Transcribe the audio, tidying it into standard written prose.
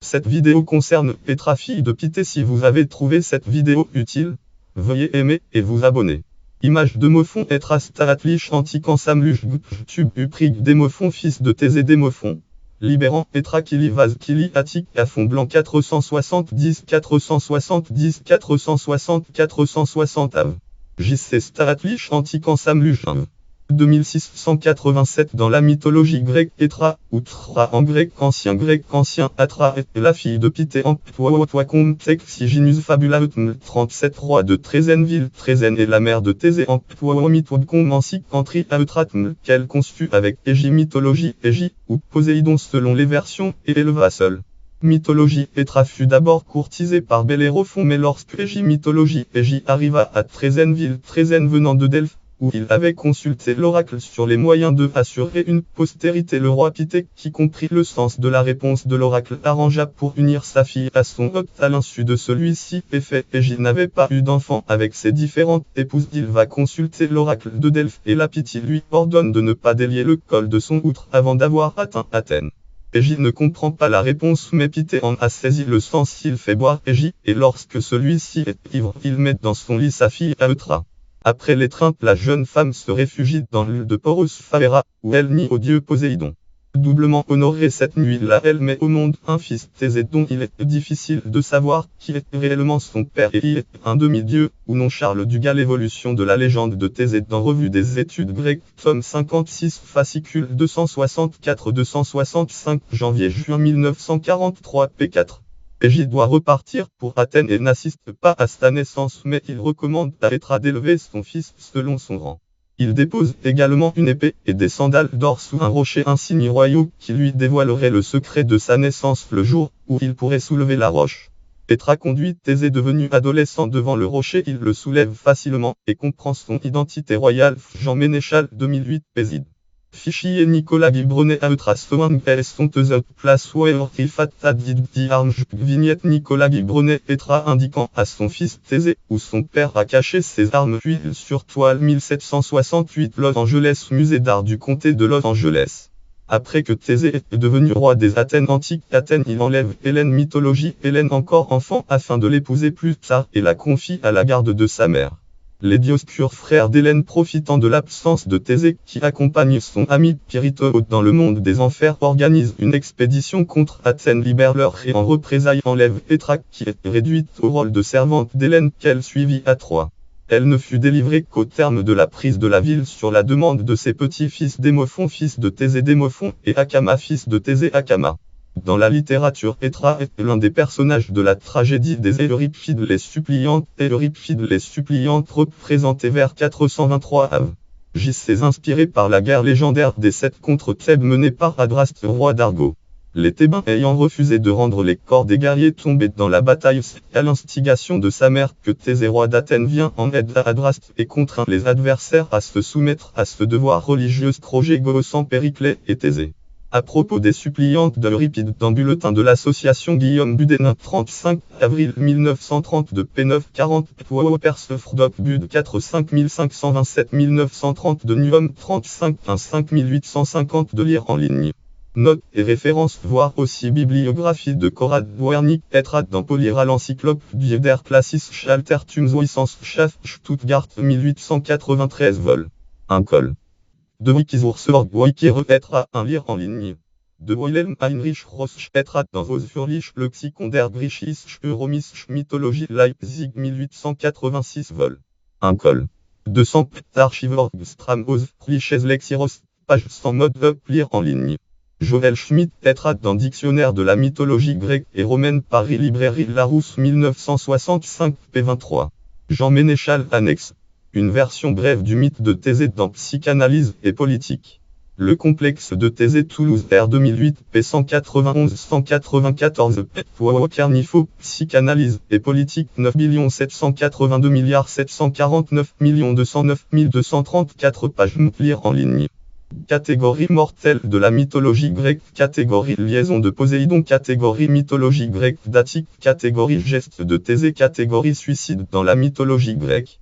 Cette vidéo concerne Petra, fille de Pité. Si vous avez trouvé cette vidéo utile, veuillez aimer et vous abonner. Image de Mophon. Petra Staratlich antiquant Samluch YouTube Uprig Démophon, fils de Thésée Démophon. Libérant Petra Kili Vaz Kili Attic à fond blanc 470 Av. JC Staratlich antiquant Samluch 2687. Dans la mythologie grecque, Petra, ou Tra en grec ancien Atra, est la fille de Pité en Ptoakom Texiginus Fabulatum 37 roi de Trézèneville. Trézène est la mère de Thésée en Ptoamitwabkom Ansic Antri Aeutratm, qu'elle conçut avec Égie. Mythologie Égie, ou Poséidon selon les versions, et éleva seul. Mythologie Petra fut d'abord courtisée par Bellérophon, mais lorsque Égie arriva à Trézèneville, Trézène venant de Delphes, où il avait consulté l'oracle sur les moyens de assurer une postérité, le roi Pité, qui comprit le sens de la réponse de l'oracle, arrangea pour unir sa fille à son hôte à l'insu de celui-ci. Effet, Égie n'avait pas eu d'enfant avec ses différentes épouses. Il va consulter l'oracle de Delphes et la Pythie lui ordonne de ne pas délier le col de son outre avant d'avoir atteint Athènes. Égie ne comprend pas la réponse, mais Pité en a saisi le sens. Il fait boire Égie, et lorsque celui-ci est ivre, il met dans son lit sa fille Aeutra. Après l'étreinte, la jeune femme se réfugie dans l'île de Poros Favera, où elle nie au dieu Poséidon. Doublement honorée cette nuit-là, elle met au monde un fils Thésée dont il est difficile de savoir qui est réellement son père et qui est un demi-dieu, ou non. Charles Dugas. L'évolution de la légende de Thésée dans Revue des études grecques, tome 56, fascicule 264-265, janvier-juin 1943, p4. Égie doit repartir pour Athènes et n'assiste pas à sa naissance, mais il recommande à Petra d'élever son fils selon son rang. Il dépose également une épée et des sandales d'or sous un rocher, un signe royal qui lui dévoilerait le secret de sa naissance le jour où il pourrait soulever la roche. Petra conduit Thésée devenu adolescent devant le rocher, il le soulève facilement et comprend son identité royale. Jean Ménéchal 2008 Péside. Fichier Nicolas Guibronnet Aeutras Soang Elles sont place Fatta Didi Arms. Vignette Nicolas Guibronnet. Petra indiquant à son fils Thésée où son père a caché ses armes. Huile sur toile 1768 Los Angeles, musée d'art du comté de Los Angeles. Après que Thésée est devenu roi des Athènes antiques, Athènes, il enlève Hélène. Mythologie Hélène encore enfant afin de l'épouser plus tard et la confie à la garde de sa mère. Les Dioscures, frères d'Hélène, profitant de l'absence de Thésée qui accompagne son ami Pirithous dans le monde des enfers, organisent une expédition contre Athènes, libère leur et en représailles enlève Petra qui est réduite au rôle de servante d'Hélène qu'elle suivit à Troie. Elle ne fut délivrée qu'au terme de la prise de la ville sur la demande de ses petits-fils Démophon, fils de Thésée Démophon, et Acama, fils de Thésée Acama. Dans la littérature, Petra est l'un des personnages de la tragédie des Euripides les suppliantes. Euripides les suppliantes, représentées vers 423 av. JC inspiré par la guerre légendaire des Sept contre Thèbes menée par Adraste, roi d'Argo. Les Thébains ayant refusé de rendre les corps des guerriers tombés dans la bataille, c'est à l'instigation de sa mère que Thésée, roi d'Athènes, vient en aide à Adraste et contraint les adversaires à se soumettre à ce devoir religieux. Progégoos en Périclès et Thésée. À propos des suppliantes d'Euripide dans Bulletin de l'association Guillaume Budénin 35 avril 1930 de P9 40 Persefrodoc Bud 4 5527 1930 de Nuum 35 1 5850 de lire en ligne. Notes et références, voir aussi bibliographie de Konrad Wernicke, Petra dans Polyra l'encyclopédie der Classis Schaltertum Zoissance Schaff Stuttgart 1893 vol. Un col. De Wikizursorg Wikire Petra, un lire en ligne. De Wilhelm Heinrich Rosch Petra dans Vos Furlich Lexikon der Griechische Euromische Mythologie Leipzig 1886 vol. Un col. 200 Archivorg Stramhoz Clichés Lexiros, page 100 mode up lire en ligne. Joël Schmitt Petra dans Dictionnaire de la mythologie grecque et romaine, Paris Librairie Larousse 1965 p23. Jean Ménéchal annexe. Une version brève du mythe de Thésée dans Psychanalyse et politique. Le complexe de Thésée, Toulouse R 2008 p 191 194 p. Carnifo, Psychanalyse et politique 9 782 749 209 234 pages. Lire en ligne. Catégorie mortelle de la mythologie grecque, catégorie liaison de Poséidon, catégorie mythologie grecque d'Attique, catégorie geste de Thésée, catégorie suicide dans la mythologie grecque.